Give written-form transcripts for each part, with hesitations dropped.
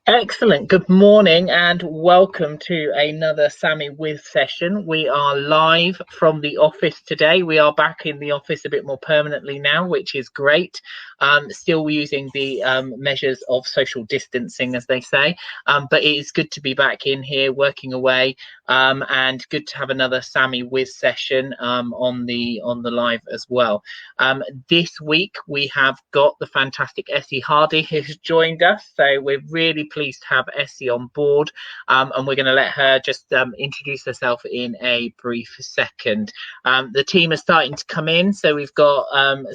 Excellent. Good morning and welcome to another Samee With session. We are live from the office today. We are back in the office a bit more permanently now, which is great. Still using the measures of social distancing, as they say, but it is good to be back in here working away, and good to have another Samee With session on the live as well. This week we have got the fantastic Essie Hardy who's joined us, so we're really pleased to have Essie on board, and we're going to let her just introduce herself in a brief second. The team are starting to come in, so we've got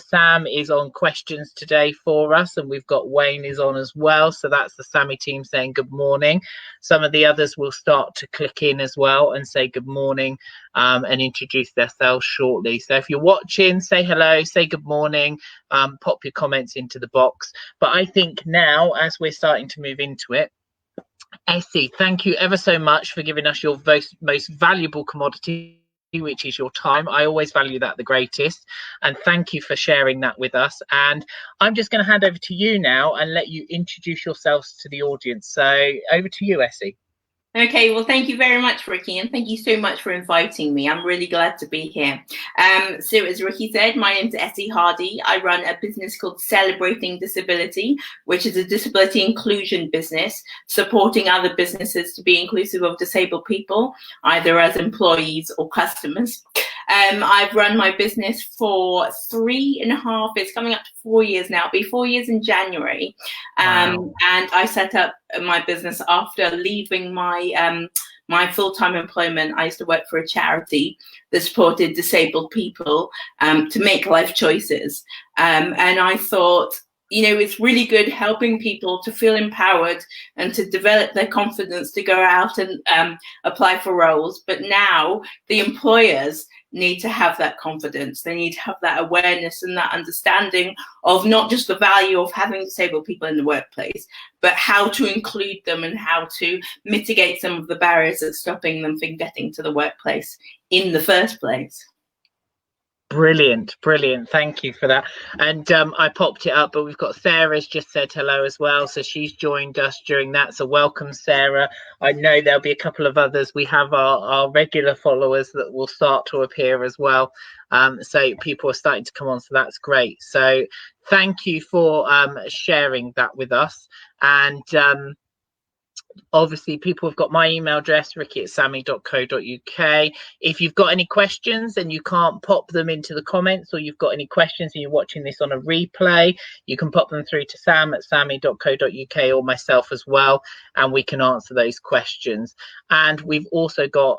Sam is on questions today for us, and we've got Wayne is on as well, so that's the Samee team saying good morning. Some of the others will start to click in as well and say good morning, and introduce themselves shortly. So if you're watching, say hello, say good morning, pop your comments into the box. But I think now, as we're starting to move into it, Essie, thank you ever so much for giving us your most valuable commodity, which is your time. I always value that the greatest, and thank you for sharing that with us. And I'm just going to hand over to you now and let you introduce yourselves to the audience. So over to you, Essie. Okay, well, thank you very much, Ricky, and thank you so much for inviting me. I'm really glad to be here. So as Ricky said, my name's Essie Hardy. I run a business called Celebrating Disability, which is a disability inclusion business, supporting other businesses to be inclusive of disabled people, either as employees or customers. I've run my business for 3.5, it's coming up to 4 years now, it'll be 4 years in January. Wow. And I set up my business after leaving my full-time employment. I used to work for a charity that supported disabled people to make life choices. And I thought, you know, it's really good helping people to feel empowered and to develop their confidence to go out and apply for roles. But now the employers need to have that confidence. They need to have that awareness and that understanding of not just the value of having disabled people in the workplace, but how to include them and how to mitigate some of the barriers that's stopping them from getting to the workplace in the first place. Brilliant. Thank you for that. And I popped it up, but we've got Sarah's just said hello as well, so she's joined us during that, so welcome, Sarah. I know there'll be a couple of others. We have our regular followers that will start to appear as well, so people are starting to come on, so that's great. So thank you for sharing that with us. And obviously people have got my email address, ricky@samee.co.uk. If you've got any questions and you can't pop them into the comments, or you've got any questions and you're watching this on a replay, you can pop them through to sam@samee.co.uk or myself as well, and we can answer those questions. And we've also got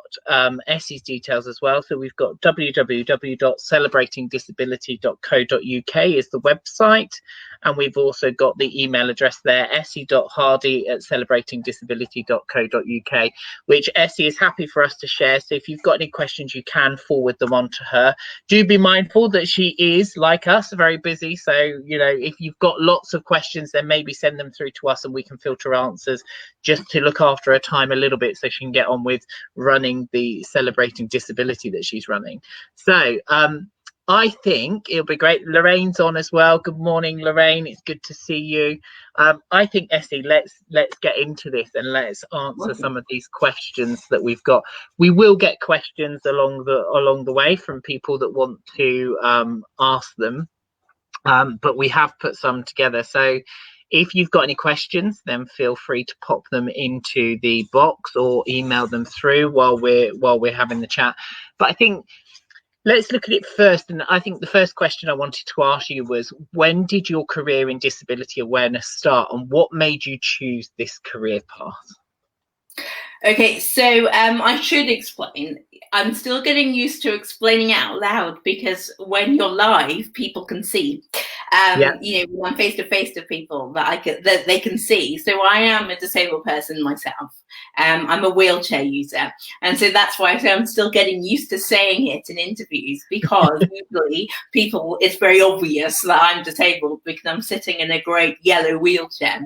Essie's details as well, so we've got www.celebratingdisability.co.uk is the website, and we've also got the email address there, essie.hardy@celebratingdisability.co.uk, which Essie is happy for us to share. So if you've got any questions, you can forward them on to her. Do be mindful that she is, like us, very busy. So, you know, if you've got lots of questions, then maybe send them through to us and we can filter answers, just to look after her time a little bit so she can get on with running the Celebrating Disability that she's running. So, I think it'll be great. Lorraine's on as well. Good morning, Lorraine. It's good to see you. I think, Essie, let's get into this and let's answer some of these questions that we've got. We will get questions along the way from people that want to ask them, but we have put some together. So if you've got any questions, then feel free to pop them into the box or email them through while we're having the chat. But I think let's look at it first. And I think the first question I wanted to ask you was, when did your career in disability awareness start, and what made you choose this career path? Okay, so I should explain. I'm still getting used to explaining out loud, because when you're live, people can see. You know, when I'm face to face to people that they can see. So I am a disabled person myself. I'm a wheelchair user, and so that's why I'm still getting used to saying it in interviews, because usually it's very obvious that I'm disabled because I'm sitting in a great yellow wheelchair.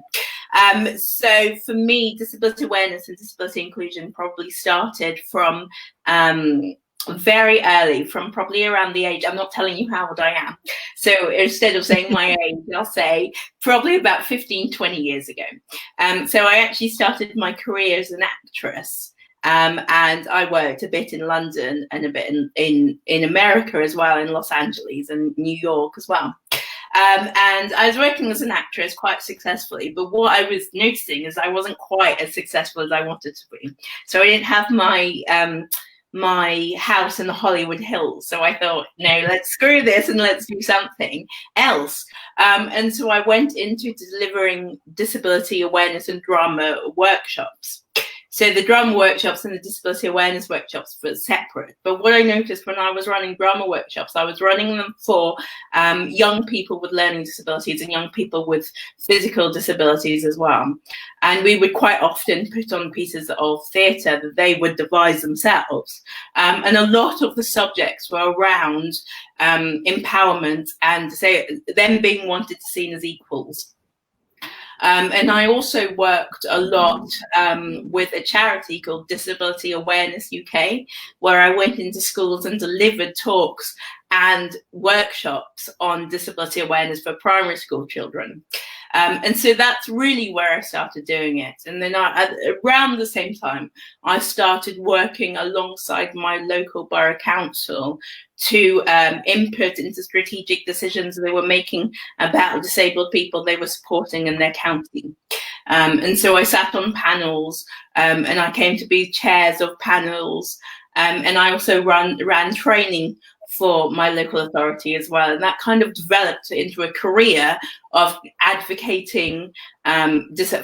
So for me, disability awareness and disability inclusion probably started from very early, from probably around the age, I'm not telling you how old I am. So instead of saying my age, I'll say probably about 15, 20 years ago. So I actually started my career as an actress. And I worked a bit in London and a bit in America as well, in Los Angeles and New York as well. And I was working as an actress quite successfully, but what I was noticing is I wasn't quite as successful as I wanted to be. So I didn't have my house in the Hollywood Hills. So I thought, no, let's screw this and let's do something else. And so I went into delivering disability awareness and drama workshops. So the drama workshops and the disability awareness workshops were separate. But what I noticed when I was running drama workshops, I was running them for young people with learning disabilities and young people with physical disabilities as well. And we would quite often put on pieces of theatre that they would devise themselves. And a lot of the subjects were around empowerment and them being wanted to seen as equals. And I also worked a lot with a charity called Disability Awareness UK, where I went into schools and delivered talks and workshops on disability awareness for primary school children. And so that's really where I started doing it. And then around the same time, I started working alongside my local borough council to input into strategic decisions they were making about disabled people they were supporting in their county. And so I sat on panels and I came to be chairs of panels. And I also ran training for my local authority as well. And that kind of developed into a career of advocating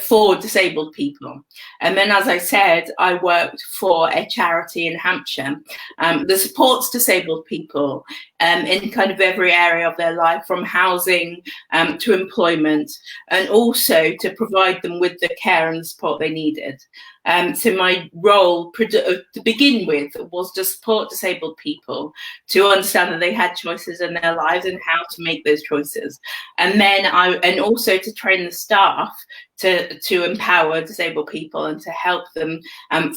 for disabled people. And then, as I said, I worked for a charity in Hampshire that supports disabled people in kind of every area of their life, from housing to employment, and also to provide them with the care and the support they needed. So my role to begin with was to support disabled people to understand that they had choices in their lives and how to make those choices. And then also to train the staff to empower disabled people and to help them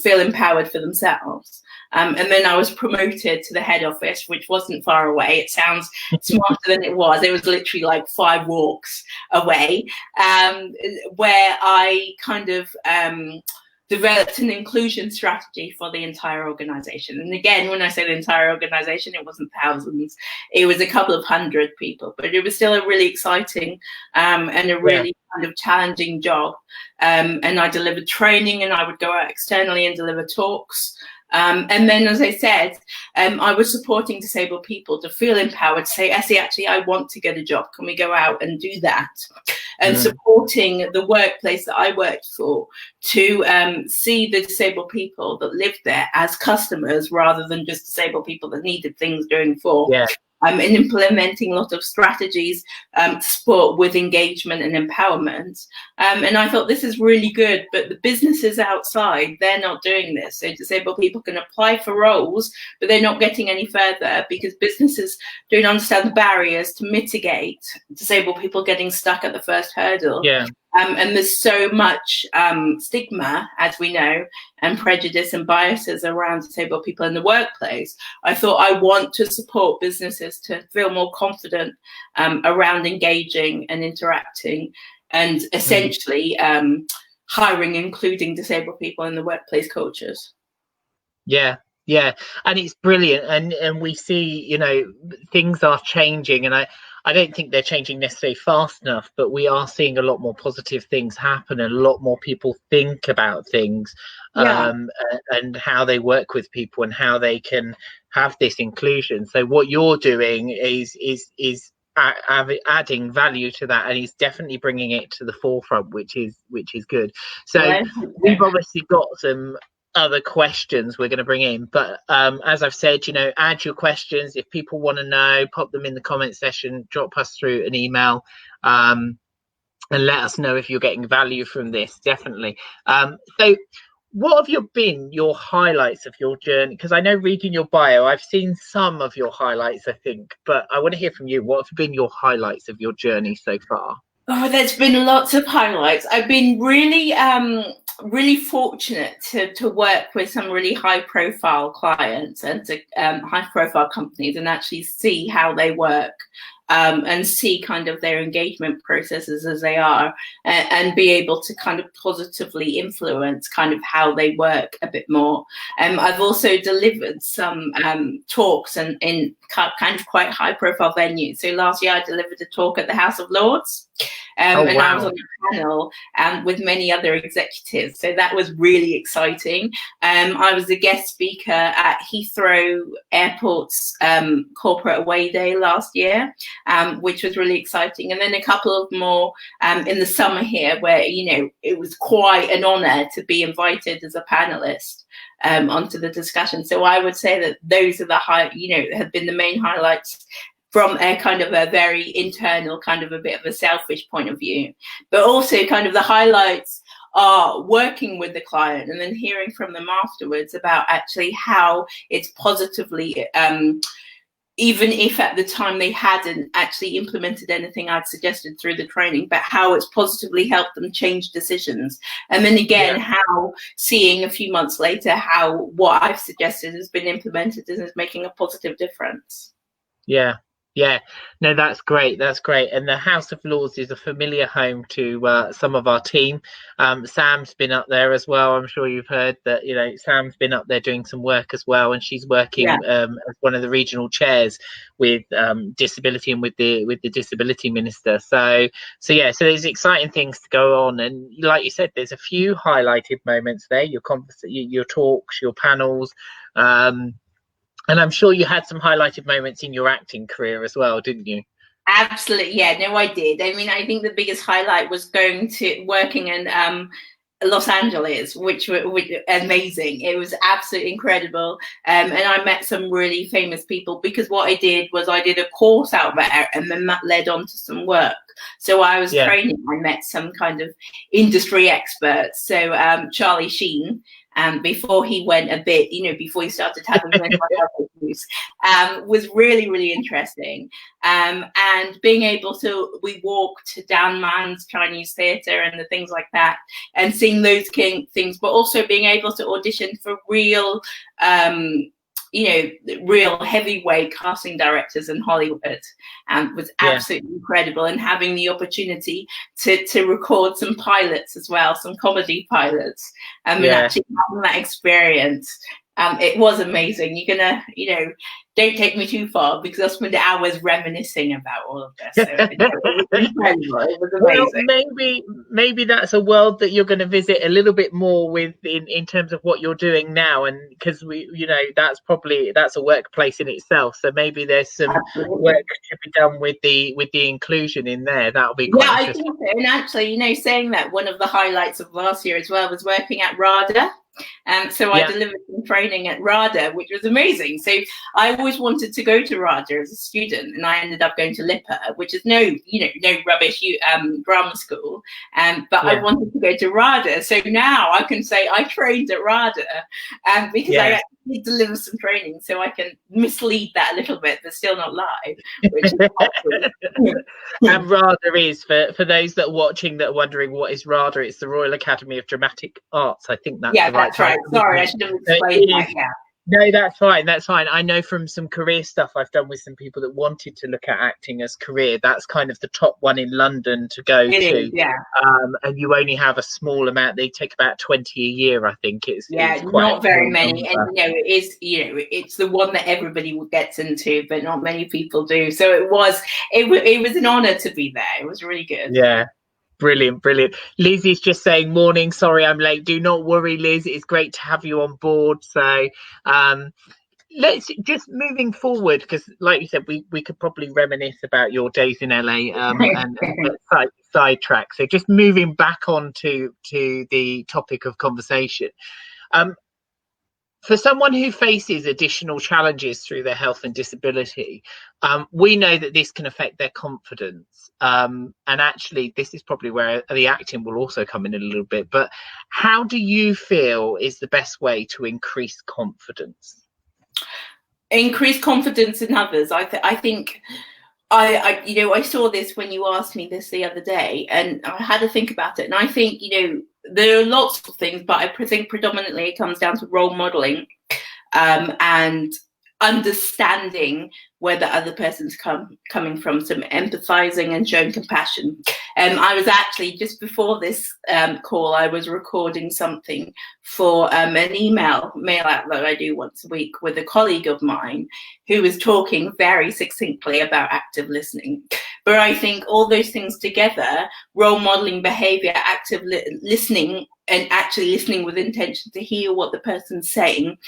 feel empowered for themselves. And then I was promoted to the head office, which wasn't far away. It sounds smarter than it was. It was literally like 5 walks away, where I kind of developed an inclusion strategy for the entire organization. And again, when I say the entire organization, it wasn't thousands, it was a couple of hundred people, but it was still a really exciting and a really kind of challenging job. And I delivered training, and I would go out externally and deliver talks. And then, as I said, I was supporting disabled people to feel empowered, to say, Essie, actually, I want to get a job. Can we go out and do that? And supporting the workplace that I worked for to see the disabled people that lived there as customers rather than just disabled people that needed things doing for. Yeah. And implementing a lot of strategies to support with engagement and empowerment. And I thought, this is really good, but the businesses outside, they're not doing this. So disabled people can apply for roles, but they're not getting any further because businesses don't understand the barriers to mitigate disabled people getting stuck at the first hurdle. Yeah. And there's so much stigma, as we know, and prejudice and biases around disabled people in the workplace. I thought, I want to support businesses to feel more confident around engaging and interacting, and essentially hiring, including disabled people in the workplace cultures. Yeah. Yeah, and it's brilliant, and we see, you know, things are changing, and I don't think they're changing necessarily fast enough, but we are seeing a lot more positive things happen, and a lot more people think about things, and how they work with people and how they can have this inclusion. So what you're doing is adding value to that, and he's definitely bringing it to the forefront, which is good. So we've obviously got some other questions we're going to bring in, but as I've said, you know, add your questions. If people want to know, pop them in the comment section, drop us through an email, and let us know if you're getting value from this. Definitely. So what have been your highlights of your journey? Because I know, reading your bio, I've seen some of your highlights, I think, but I want to hear from you. What have been your highlights of your journey so far? Oh, there's been lots of highlights. I've been really really fortunate to work with some really high profile clients and to high profile companies and actually see how they work, and see kind of their engagement processes as they are, and be able to kind of positively influence kind of how they work a bit more. I've also delivered some talks and in kind of quite high profile venues. So last year I delivered a talk at the House of Lords, Oh, and wow. I was on a panel with many other executives. So that was really exciting. I was a guest speaker at Heathrow Airport's corporate away day last year, which was really exciting. And then a couple of more in the summer here, where, you know, it was quite an honor to be invited as a panelist onto the discussion. So I would say that those are have been the main highlights from a kind of a very internal, kind of a bit of a selfish point of view. But also kind of the highlights are working with the client and then hearing from them afterwards about actually how it's positively, even if at the time they hadn't actually implemented anything I'd suggested through the training, but how it's positively helped them change decisions. And then again, how seeing a few months later how what I've suggested has been implemented and is making a positive difference. Yeah, no, that's great. That's great. And the House of Lords is a familiar home to some of our team. Sam's been up there as well. I'm sure you've heard that, you know, Sam's been up there doing some work as well, and she's working as one of the regional chairs with disability and with the disability minister. So there's exciting things to go on. And like you said, there's a few highlighted moments there. Your talks, your panels. And I'm sure you had some highlighted moments in your acting career as well, didn't you? Absolutely. Yeah, no, I did. I mean, I think the biggest highlight was working in Los Angeles, which was amazing. It was absolutely incredible. And I met some really famous people, because what I did was I did a course out there and then that led on to some work. So I was training, I met some kind of industry experts. So Charlie Sheen, before he went a bit, before he started having mental health issues, was really, really interesting. And being able to, we walked down Man's Chinese theatre and the things like that, and seeing those things, but also being able to audition for real, real heavyweight casting directors in Hollywood, was absolutely incredible. And having the opportunity to record some pilots as well, some comedy pilots, and actually having that experience. It was amazing. You're gonna, don't take me too far, because I spent hours reminiscing about all of this. So it was incredible. It was amazing. Well, maybe that's a world that you're going to visit a little bit more with in terms of what you're doing now, and because that's a workplace in itself. So maybe there's some work to be done with the inclusion in there. That'll be quite interesting. I think so. And actually, saying that, one of the highlights of last year as well was working at RADA. So I delivered some training at RADA, which was amazing. So I always wanted to go to RADA as a student, and I ended up going to LIPA, which is no rubbish drama school. But I wanted to go to RADA. So now I can say I trained at RADA, because I actually deliver some training, so I can mislead that a little bit, but still not lie. Which is and RADA is, for those that are watching that are wondering what is RADA, it's the Royal Academy of Dramatic Arts. I think that's the right. That's right. Sorry, I should have explained that. Yeah. No, that's fine. That's fine. I know from some career stuff I've done with some people that wanted to look at acting as career, that's kind of the top one in London to go to. And you only have a small amount. They take about 20 a year, I think. It's quite not very many. And it is, it's the one that everybody gets into, but not many people do. So it was an honor to be there. It was really good. Yeah. Brilliant. Liz is just saying, morning, sorry I'm late. Do not worry, Liz, it's great to have you on board. So let's just moving forward, because like you said, we could probably reminisce about your days in LA and sidetrack. So just moving back on to the topic of conversation. For someone who faces additional challenges through their health and disability, we know that this can affect their confidence. And actually, this is probably where the acting will also come in a little bit. But how do you feel is the best way to increase confidence? Increase confidence in others. I think I saw this when you asked me this the other day, and I had to think about it. And I think, there are lots of things, but I think predominantly it comes down to role modeling, and understanding where the other person's coming from, some empathizing and showing compassion. I was actually, just before this call, I was recording something for an mail out that I do once a week with a colleague of mine who was talking very succinctly about active listening. But I think all those things together, role modeling behavior, active listening, and actually listening with intention to hear what the person's saying,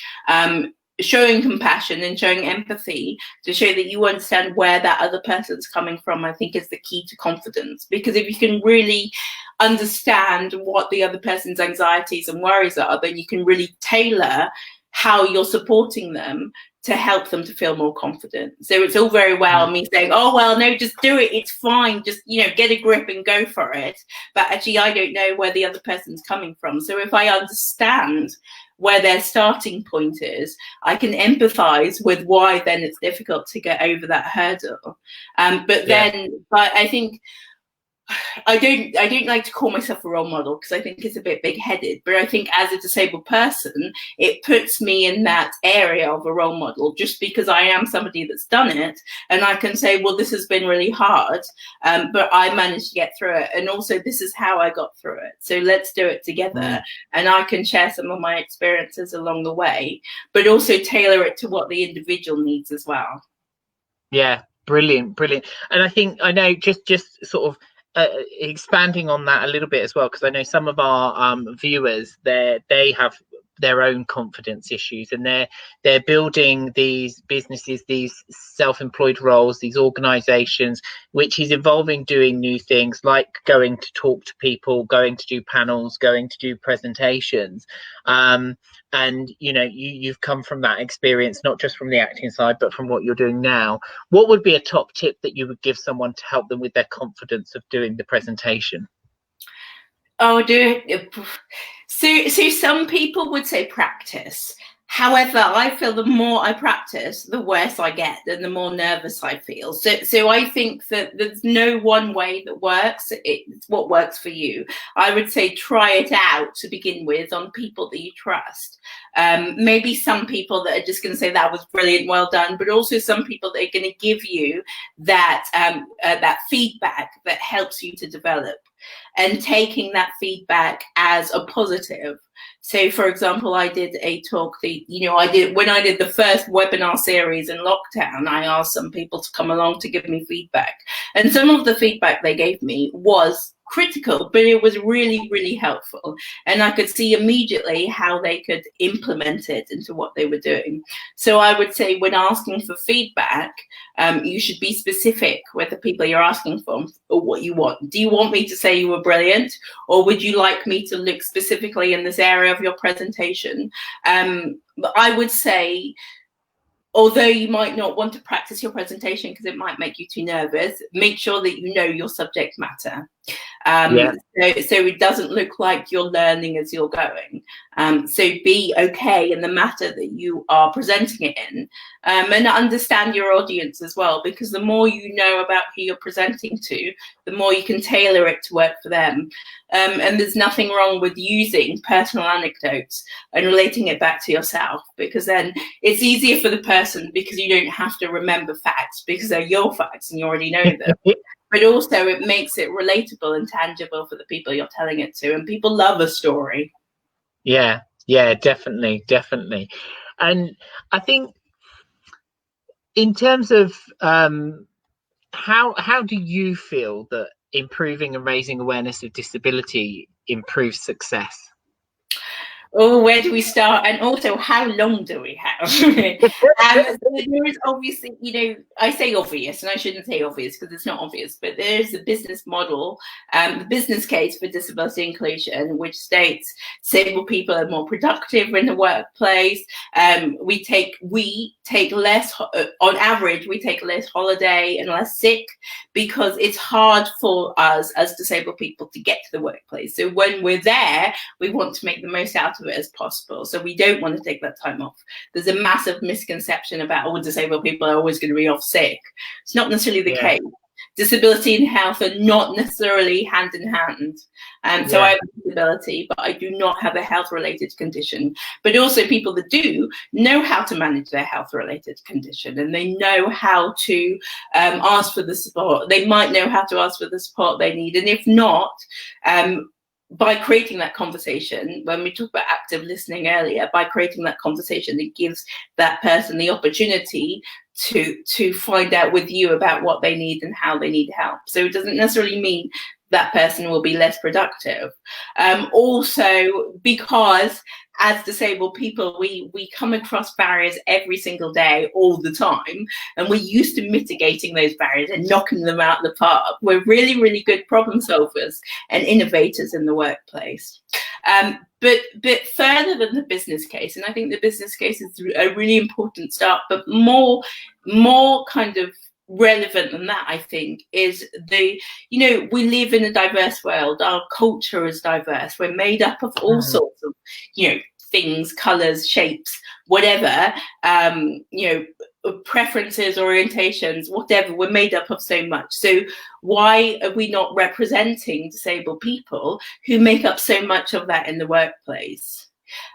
showing compassion and showing empathy to show that you understand where that other person's coming from, I think is the key to confidence. Because if you can really understand what the other person's anxieties and worries are, then you can really tailor how you're supporting them to help them to feel more confident. So it's all very well me saying, oh, well, no, just do it. It's fine. Just, get a grip and go for it. But actually, I don't know where the other person's coming from. So if I understand where their starting point is, I can empathize with why then it's difficult to get over that hurdle. But I think I don't like to call myself a role model because I think it's a bit big-headed, but I think as a disabled person, it puts me in that area of a role model just because I am somebody that's done it, and I can say, well, this has been really hard, but I managed to get through it, and also this is how I got through it. So let's do it together, and I can share some of my experiences along the way, but also tailor it to what the individual needs as well. Yeah, brilliant. And I think I know just sort of expanding on that a little bit as well, because I know some of our viewers, they have their own confidence issues, and they're building these businesses, these self-employed roles, these organizations, which is involving doing new things like going to talk to people, going to do panels, going to do presentations, and you've come from that experience, not just from the acting side but from what you're doing now. What would be a top tip that you would give someone to help them with their confidence of doing the presentation? So some people would say practice. However, I feel the more I practice, the worse I get and the more nervous I feel. So I think that there's no one way that works. It's what works for you. I would say try it out to begin with on people that you trust. Maybe some people that are just going to say that was brilliant, well done, but also some people that are going to give you that feedback that helps you to develop, and taking that feedback as a positive. So, for example, I did a talk when I did the first webinar series in lockdown, I asked some people to come along to give me feedback. And some of the feedback they gave me was critical, but it was really, really helpful. And I could see immediately how they could implement it into what they were doing. So I would say when asking for feedback, you should be specific with the people you're asking for or what you want. Do you want me to say you were brilliant, or would you like me to look specifically in this area of your presentation? But I would say, although you might not want to practice your presentation because it might make you too nervous, make sure that you know your subject matter. So it doesn't look like you're learning as you're going. So be okay in the matter that you are presenting it in, and understand your audience as well, because the more you know about who you're presenting to, the more you can tailor it to work for them. And there's nothing wrong with using personal anecdotes and relating it back to yourself, because then it's easier for the person because you don't have to remember facts because they're your facts and you already know them. But also it makes it relatable and tangible for the people you're telling it to, and people love a story. Yeah, definitely. And I think in terms of how do you feel that improving and raising awareness of disability improves success? Oh, where do we start? And also, how long do we have? There is obviously, I say obvious, and I shouldn't say obvious because it's not obvious, but there is a business model, the business case for disability inclusion, which states disabled people are more productive in the workplace. We take less, on average, we take less holiday and less sick because it's hard for us as disabled people to get to the workplace. So when we're there, we want to make the most out of it as possible. So we don't want to take that time off. There's a massive misconception about all disabled people are always going to be off sick. It's not necessarily the case. disability and health are not necessarily hand in hand. So I have a disability, but I do not have a health-related condition. But also people that do know how to manage their health-related condition, and they know how to ask for the support. They might know how to ask for the support they need. And if not, by creating that conversation, when we talked about active listening earlier, by creating that conversation, it gives that person the opportunity to find out with you about what they need and how they need help. So it doesn't necessarily mean that person will be less productive. Also, because as disabled people, we come across barriers every single day, all the time, and we're used to mitigating those barriers and knocking them out of the park. We're really, really good problem solvers and innovators in the workplace. But further than the business case, and I think the business case is a really important start, but more kind of relevant than that, I think, is we live in a diverse world. Our culture is diverse. We're made up of all sorts of, things, colors, shapes, whatever, preferences, orientations, whatever. We're made up of so much. So why are we not representing disabled people who make up so much of that in the workplace?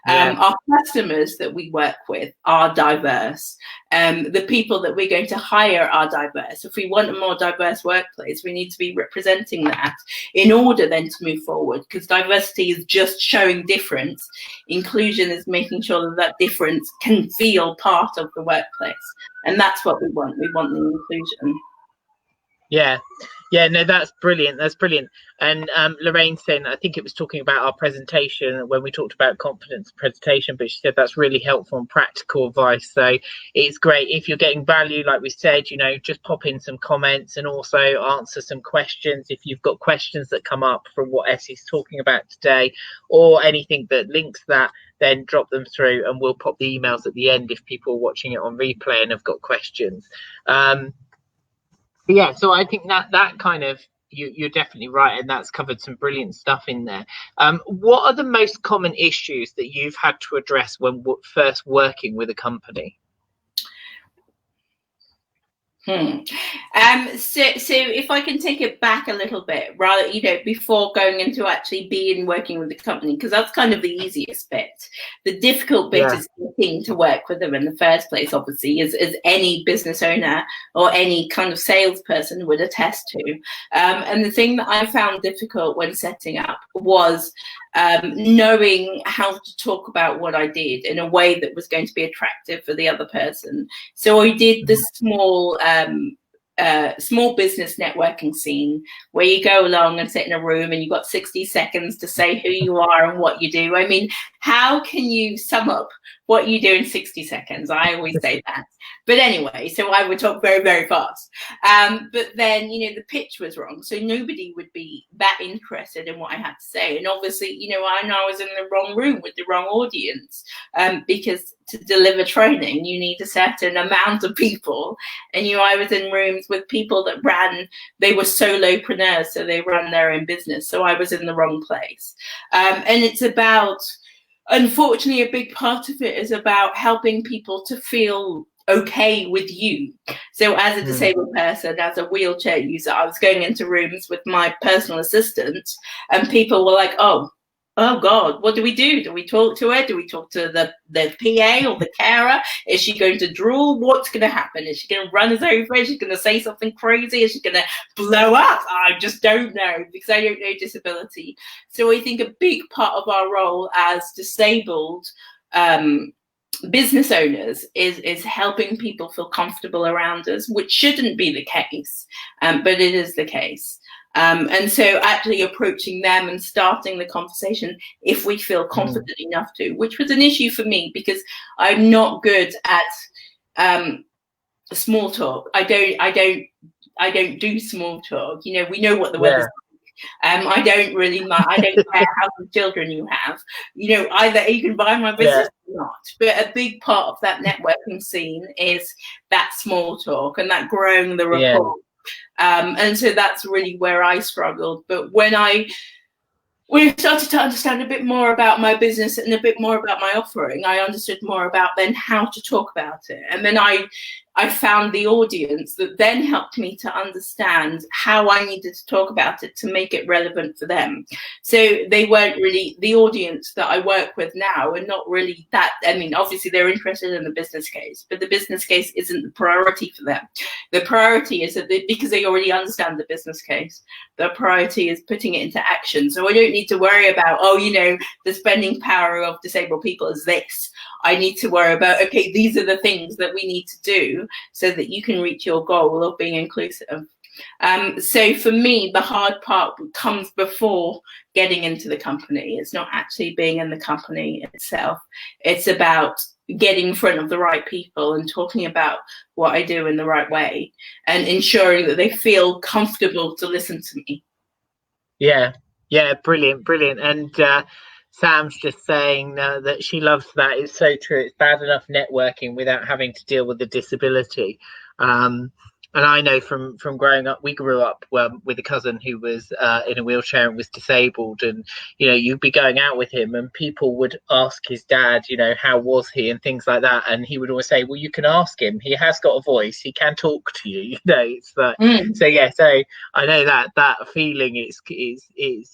Our customers that we work with are diverse. The people that we're going to hire are diverse. If we want a more diverse workplace, we need to be representing that in order then to move forward, because diversity is just showing difference. Inclusion is making sure that that difference can feel part of the workplace. And that's what we want. We want the inclusion. No, that's brilliant. That's brilliant. And Lorraine said, I think it was talking about our presentation when we talked about confidence presentation, but she said that's really helpful and practical advice. So it's great if you're getting value, like we said, just pop in some comments and also answer some questions. If you've got questions that come up from what Essie's talking about today or anything that links that, then drop them through and we'll pop the emails at the end if people are watching it on replay and have got questions. So I think that kind of, you're definitely right, and that's covered some brilliant stuff in there. What are the most common issues that you've had to address when first working with a company? So if I can take it back a little bit, rather, before going into actually working with the company, because that's kind of the easiest bit. The difficult bit is getting to work with them in the first place, obviously, as any business owner or any kind of salesperson would attest to. And the thing that I found difficult when setting up was knowing how to talk about what I did in a way that was going to be attractive for the other person. So I did this small business networking scene where you go along and sit in a room and you've got 60 seconds to say who you are and what you do. I mean, how can you sum up what you do in 60 seconds? I always say that. But anyway, so I would talk very, very fast. But then, the pitch was wrong. So nobody would be that interested in what I had to say. And obviously, I know I was in the wrong room with the wrong audience, because to deliver training, you need a certain amount of people. And, I was in rooms with people that they were solopreneurs, so they ran their own business. So I was in the wrong place. And it's about, unfortunately, a big part of it is about helping people to feel okay with you. So as a disabled person, as a wheelchair user, I was going into rooms with my personal assistant and people were like, oh God, what do we do? Do we talk to her? Do we talk to the PA or the carer? Is she going to drool? What's going to happen? Is she going to run us over? Is she going to say something crazy? Is she going to blow up? I just don't know, because I don't know disability. So I think a big part of our role as disabled business owners is helping people feel comfortable around us, which shouldn't be the case, but it is the case. And so actually approaching them and starting the conversation if we feel confident enough to, which was an issue for me because I'm not good at small talk. I don't do small talk. We know what the weather's like. I don't really mind. I don't care how many children you have. Either you can buy my business or not. But a big part of that networking scene is that small talk and that growing the rapport. And so that's really where I struggled. But when I started to understand a bit more about my business and a bit more about my offering, I understood more about then how to talk about it. And then I found the audience that then helped me to understand how I needed to talk about it to make it relevant for them. So they weren't really, the audience that I work with now are not really that, I mean, obviously they're interested in the business case, but the business case isn't the priority for them. The priority is that because they already understand the business case, the priority is putting it into action. So I don't need to worry about, oh, you know, the spending power of disabled people is this. I need to worry about, okay, these are the things that we need to do so that you can reach your goal of being inclusive. So for me, the hard part comes before getting into the company. It's not actually being in the company itself. It's about getting in front of the right people and talking about what I do in the right way and ensuring that they feel comfortable to listen to me. Yeah, brilliant. And Sam's just saying that she loves that. It's so true. It's bad enough networking without having to deal with the disability. And I know from growing up, we grew up with a cousin who was in a wheelchair and was disabled. And, you know, you'd be going out with him and people would ask his dad, you know, how was he and things like that. And he would always say, well, you can ask him. He has got a voice. He can talk to you. You know, it's like, so, yeah. So I know that feeling is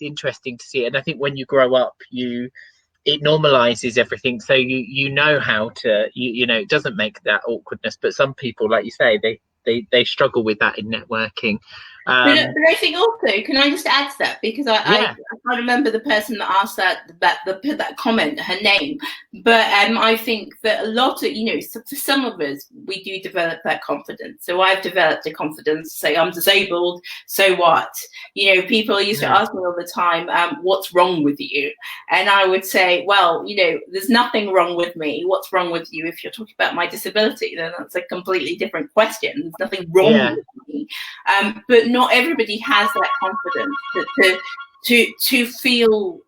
interesting to see. And I think when you grow up, it normalizes everything, so you know how to you know, it doesn't make that awkwardness. But some people, like you say, they struggle with that in networking. But I think also, can I just add to that, because I can't remember the person that asked that comment, her name, but I think that a lot of, you know, for some of us, we do develop that confidence. So I've developed a confidence to say I'm disabled, so what? You know, people used to ask me all the time, what's wrong with you? And I would say, well, you know, there's nothing wrong with me. What's wrong with you? If you're talking about my disability, then that's a completely different question. There's nothing wrong with me. But not everybody has that confidence to feel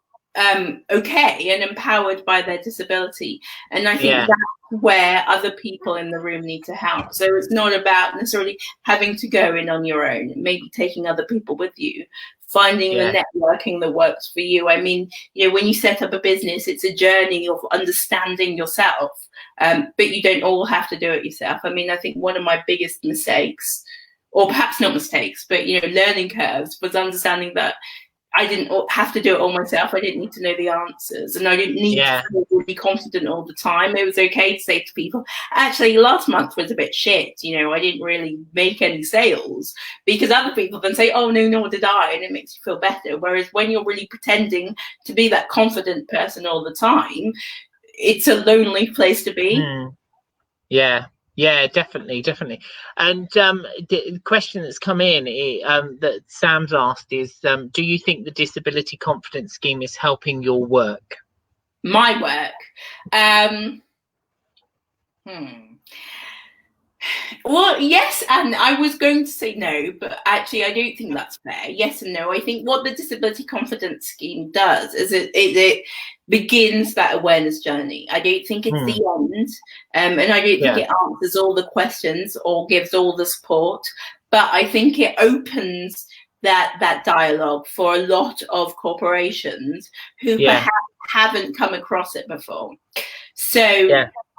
okay and empowered by their disability. And I think that's where other people in the room need to help. So it's not about necessarily having to go in on your own, maybe taking other people with you, finding the networking that works for you. I mean, you know, when you set up a business, it's a journey of understanding yourself, but you don't all have to do it yourself. I mean, I think one of my biggest mistakes, or perhaps not mistakes, but, you know, learning curves, was understanding that I didn't have to do it all myself. I didn't need to know the answers, and I didn't need to feel really confident all the time. It was okay to say to people, actually, last month was a bit shit. You know, I didn't really make any sales, because other people then say, oh, no, nor did I, and it makes you feel better. Whereas when you're really pretending to be that confident person all the time, it's a lonely place to be. Yeah, definitely. And the question that's come in that Sam's asked is, do you think the disability confidence scheme is helping your work? My work? Well, yes, and I was going to say no, but actually I don't think that's fair. Yes and no. I think what the disability confidence scheme does is it begins that awareness journey. I don't think it's the end, and I don't think it answers all the questions or gives all the support, but I think it opens that dialogue for a lot of corporations who perhaps haven't come across it before. So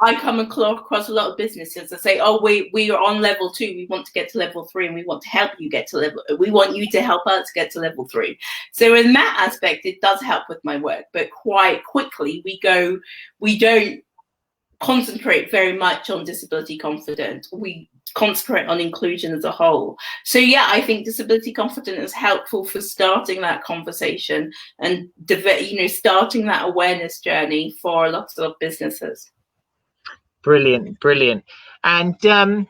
I come across a lot of businesses that say, oh, we are on level 2, we want to get to level 3, and we want to help you get to we want you to help us get to level 3. So in that aspect, it does help with my work, but quite quickly we don't concentrate very much on disability confidence. We concentrate on inclusion as a whole. So yeah, I think disability confidence is helpful for starting that conversation and, you know, starting that awareness journey for a lot of businesses. Brilliant. And can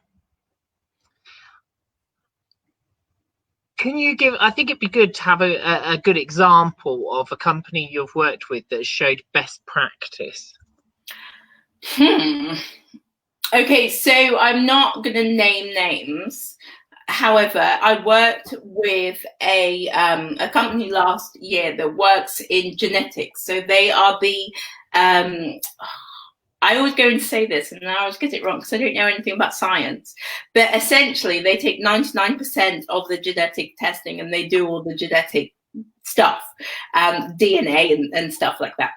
you give, I think it'd be good to have a good example of a company you've worked with that showed best practice. Okay, so I'm not going to name names. However, I worked with a company last year that works in genetics. So they are the I always go and say this, and I always get it wrong because I don't know anything about science. But essentially, they take 99% of the genetic testing and they do all the genetic stuff, DNA and stuff like that.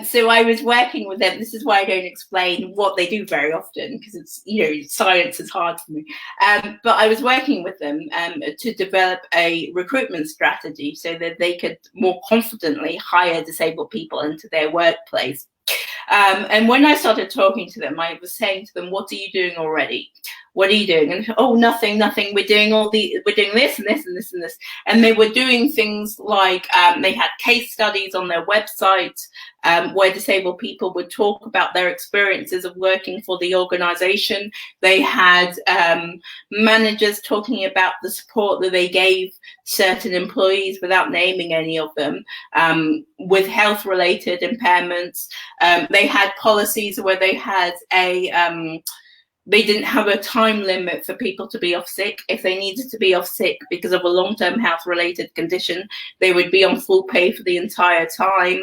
So I was working with them. This is why I don't explain what they do very often, because it's, science is hard for me. But I was working with them to develop a recruitment strategy so that they could more confidently hire disabled people into their workplace. And when I started talking to them, I was saying to them, "What are you doing already? What are you doing?" And "Oh, nothing. We're doing this and this and this and this." And they were doing things like they had case studies on their website where disabled people would talk about their experiences of working for the organization. They had managers talking about the support that they gave certain employees, without naming any of them, with health-related impairments. They had policies where they had they didn't have a time limit for people to be off sick. If they needed to be off sick because of a long-term health-related condition, they would be on full pay for the entire time.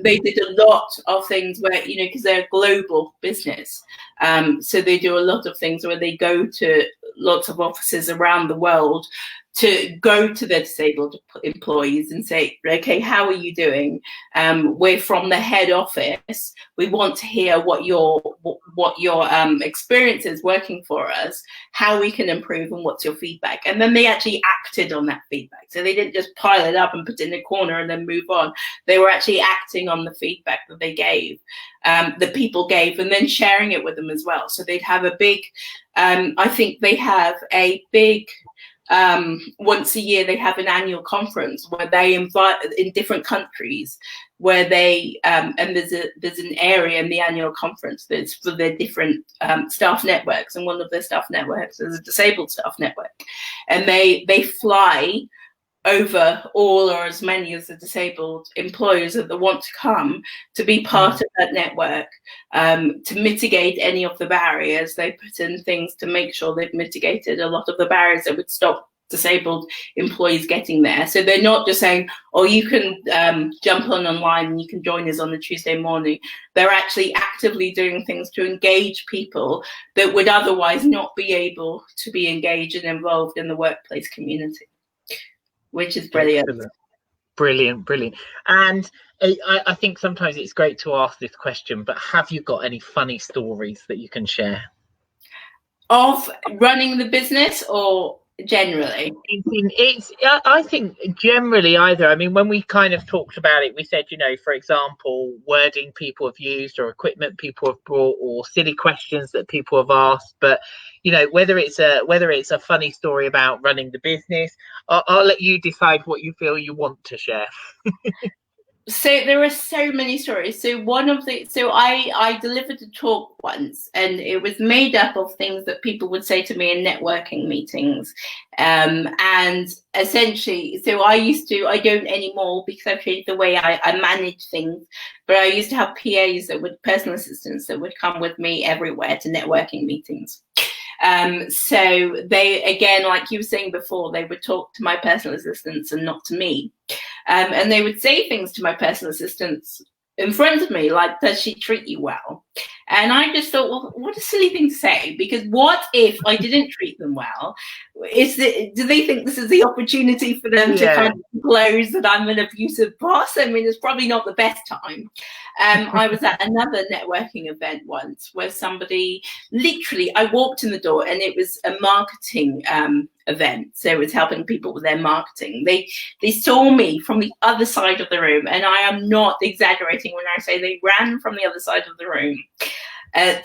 They did a lot of things where, because they're a global business. So they do a lot of things where they go to lots of offices around the world to go to their disabled employees and say, "Okay, how are you doing? We're from the head office. We want to hear what your experience is working for us, how we can improve, and what's your feedback." And then they actually acted on that feedback. So they didn't just pile it up and put it in a corner and then move on. They were actually acting on the feedback that they gave, that people gave, and then sharing it with them as well. So they'd have a big, I think they have a big, once a year they have an annual conference where they invite in different countries where they and there's an area in the annual conference that's for their different staff networks, and one of their staff networks is a disabled staff network, and they fly over all or as many as the disabled employers that want to come to be part of that network, to mitigate any of the barriers. They put in things to make sure they've mitigated a lot of the barriers that would stop disabled employees getting there. So they're not just saying, "Oh, you can jump online and you can join us on a Tuesday morning." They're actually actively doing things to engage people that would otherwise not be able to be engaged and involved in the workplace community, which is brilliant. Excellent. Brilliant. And I think sometimes it's great to ask this question, but have you got any funny stories that you can share? Of running the business or generally? I think generally either. I mean, when we kind of talked about it, we said, for example, wording people have used or equipment people have brought or silly questions that people have asked. But whether it's a funny story about running the business, I'll let you decide what you feel you want to share. So there are so many stories. So I delivered a talk once, and it was made up of things that people would say to me in networking meetings. And essentially, so I don't anymore because I've changed the way I manage things, but I used to have PAs personal assistants that would come with me everywhere to networking meetings. So they, again, like you were saying before, they would talk to my personal assistants and not to me. And they would say things to my personal assistants in front of me, like, "Does she treat you well?" And I just thought, well, what a silly thing to say, because what if I didn't treat them well? Do they think this is the opportunity for them to kind of disclose that I'm an abusive boss? I mean, it's probably not the best time. I was at another networking event once where somebody, literally, I walked in the door and it was a marketing event. So it was helping people with their marketing. They saw me from the other side of the room, and I am not exaggerating when I say they ran from the other side of the room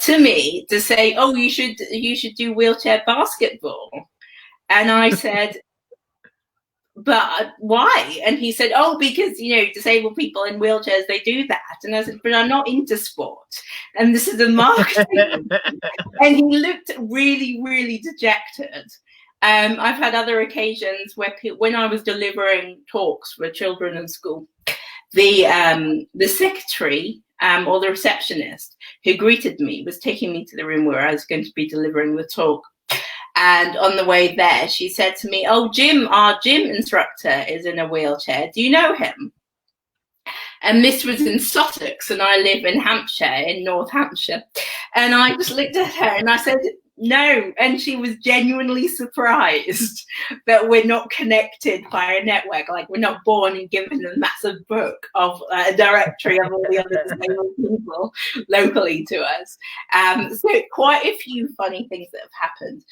to me to say, "Oh, you should do wheelchair basketball." And I said, "But why?" And he said, "Oh, because, disabled people in wheelchairs, they do that." And I said, "But I'm not into sport. And this is a marketing." And he looked really, really dejected. I've had other occasions where when I was delivering talks for children in school, the secretary or the receptionist who greeted me was taking me to the room where I was going to be delivering the talk. And on the way there, she said to me, "Oh, Jim, our gym instructor is in a wheelchair. Do you know him?" And this was in Sussex, and I live in Hampshire, in North Hampshire. And I just looked at her and I said, No, and she was genuinely surprised that we're not connected by a network. Like, we're not born and given a massive book of a directory of all the other disabled people locally to us. So quite a few funny things that have happened.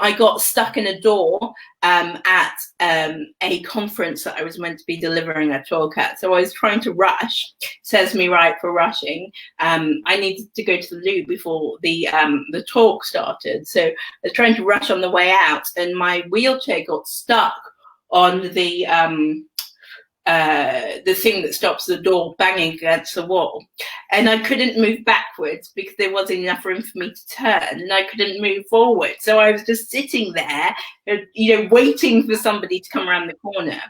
I got stuck in a door at a conference that I was meant to be delivering a talk at. So I was trying to rush. Says me right for rushing. I needed to go to the loo before the talk started. So I was trying to rush on the way out, and my wheelchair got stuck on the thing that stops the door banging against the wall, and I couldn't move backwards because there wasn't enough room for me to turn, and I couldn't move forward. So I was just sitting there, waiting for somebody to come around the corner.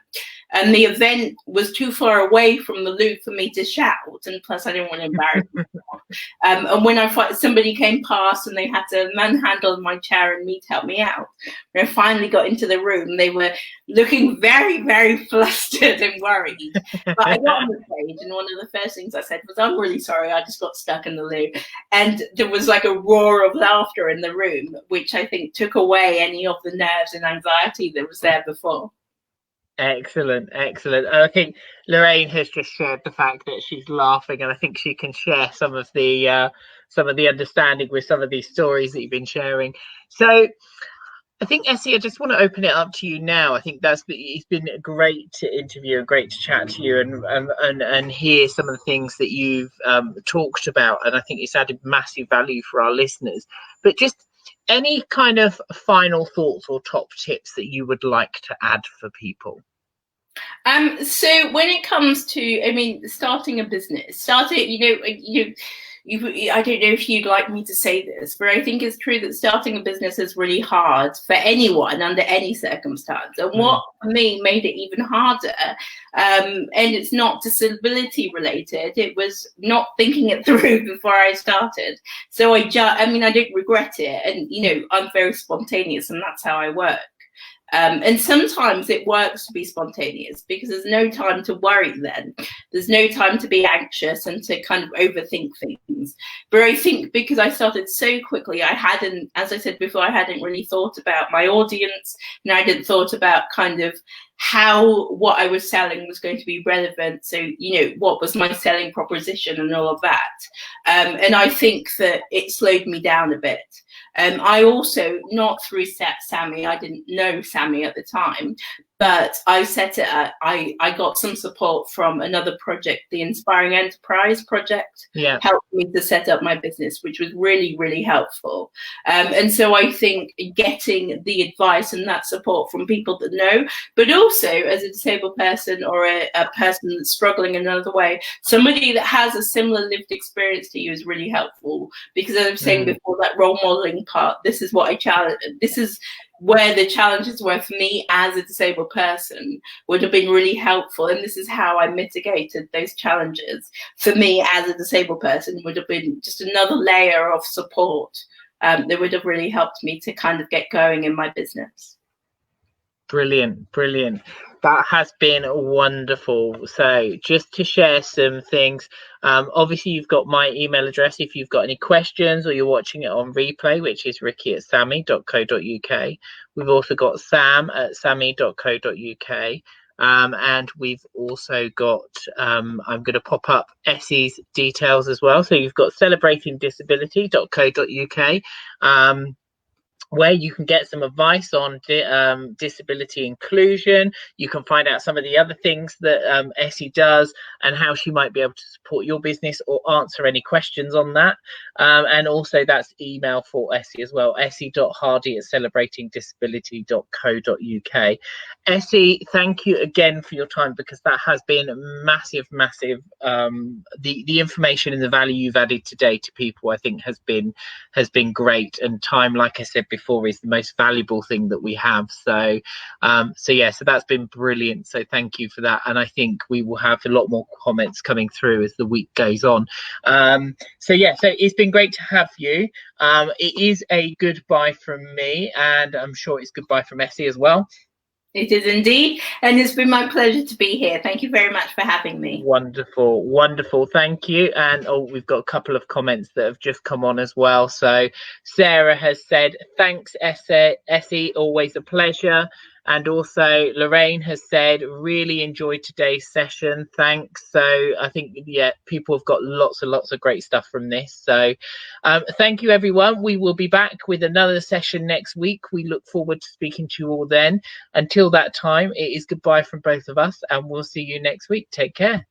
And the event was too far away from the loo for me to shout, and plus I didn't want to embarrass myself. And when somebody came past and they had to manhandle my chair and me to help me out, when I finally got into the room, they were looking very, very flustered and worried. But I got on the stage, and one of the first things I said was, "I'm really sorry, I just got stuck in the loo." And there was like a roar of laughter in the room, which I think took away any of the nerves and anxiety that was there before. Excellent, excellent. And I think Lorraine has just shared the fact that she's laughing, and I think she can share some of the understanding with some of these stories that you've been sharing. So I think, Essie, I just want to open it up to you now. I think it's been great to interview and great to chat to you and hear some of the things that you've talked about, and I think it's added massive value for our listeners. But just any kind of final thoughts or top tips that you would like to add for people? So when it comes to, starting a business, I don't know if you'd like me to say this, but I think it's true that starting a business is really hard for anyone under any circumstance. And what for me made it even harder, and it's not disability related, it was not thinking it through before I started. So I don't regret it. And, I'm very spontaneous, and that's how I work. And sometimes it works to be spontaneous because there's no time to worry then. There's no time to be anxious and to kind of overthink things. But I think because I started so quickly, as I said before, I hadn't really thought about my audience, and I hadn't thought about kind of how what I was selling was going to be relevant. So, what was my selling proposition and all of that. And I think that it slowed me down a bit. I also, not through Samee, I didn't know Samee at the time, but I set it up. I got some support from another project, the Inspiring Enterprise project, helped me to set up my business, which was really, really helpful. And so I think getting the advice and that support from people that know, but also as a disabled person or a person that's struggling in another way, somebody that has a similar lived experience to you is really helpful. Because as I was saying before, that role modeling part, this is where the challenges were for me as a disabled person would have been really helpful. And this is how I mitigated those challenges. For me as a disabled person would have been just another layer of support that would have really helped me to kind of get going in my business. Brilliant. That has been wonderful. So just to share some things, obviously you've got my email address if you've got any questions or you're watching it on replay, which is ricky@samee.co.uk. We've also got sam@samee.co.uk. And we've also got, I'm going to pop up Essie's details as well. So you've got celebratingdisability.co.uk. Where you can get some advice on disability inclusion. You can find out some of the other things that Essie does and how she might be able to support your business or answer any questions on that. And also that's email for Essie as well, essie.hardy@celebratingdisability.co.uk. Essie, thank you again for your time, because that has been massive. The information and the value you've added today to people, I think, has been great. And time, like I said before, is the most valuable thing that we have. So that's been brilliant. So thank you for that. And I think we will have a lot more comments coming through as the week goes on. So it's been great to have you. It is a goodbye from me, and I'm sure it's goodbye from Essie as well. It is indeed, and it's been my pleasure to be here. Thank you very much for having me. Wonderful, wonderful. Thank you. And we've got a couple of comments that have just come on as well. So Sarah has said, thanks, Essie, always a pleasure. And also Lorraine has said, really enjoyed today's session. Thanks. So I think, yeah, people have got lots and lots of great stuff from this. So thank you, everyone. We will be back with another session next week. We look forward to speaking to you all then. Until that time, it is goodbye from both of us, and we'll see you next week. Take care.